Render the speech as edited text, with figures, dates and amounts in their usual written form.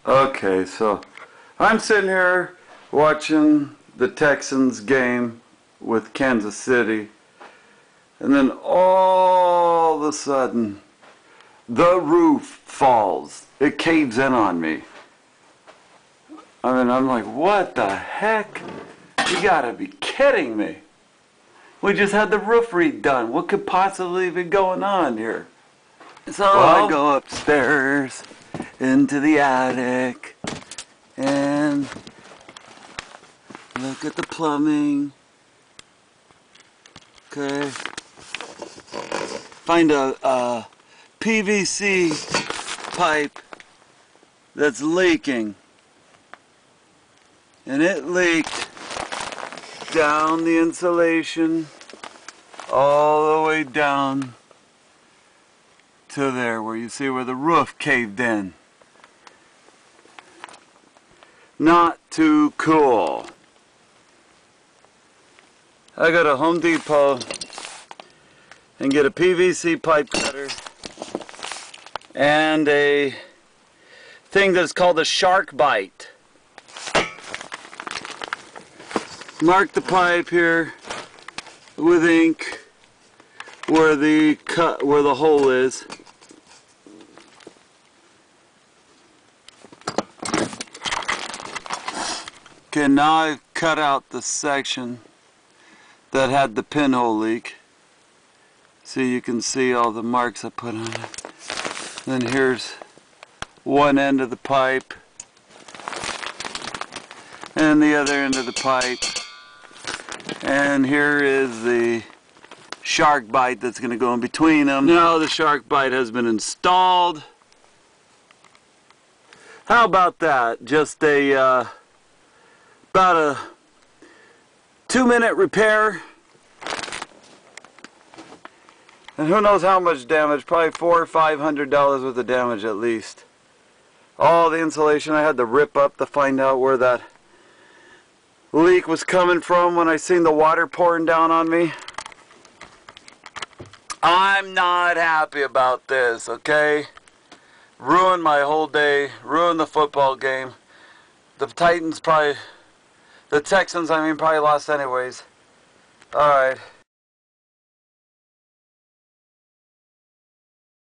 Okay, so I'm sitting here watching the Texans game with Kansas City, and then all of a sudden the roof falls. It caves in on me. I mean, I'm like, what the heck? You gotta be kidding me. We just had the roof redone. What could possibly be going on here? So I go upstairs into the attic and look at the plumbing. Okay. Find a PVC pipe that's leaking. And it leaked down the insulation all the way down to there where you see where the roof caved in. Not too cool. I go to Home Depot and get a PVC pipe cutter and a thing that's called a SharkBite. Mark the pipe here with ink where the hole is. Okay, now I've cut out the section that had the pinhole leak. So you can see all the marks I put on it. Then here's one end of the pipe and the other end of the pipe. And here is the SharkBite that's going to go in between them. Now the SharkBite has been installed. How about that? Just about a 2-minute repair. And who knows how much damage, probably $400 or $500 worth of damage at least. All the insulation I had to rip up to find out where that leak was coming from when I seen the water pouring down on me. I'm not happy about this, okay? Ruined my whole day, ruined the football game. The Texans, I mean, probably lost anyways. Alright.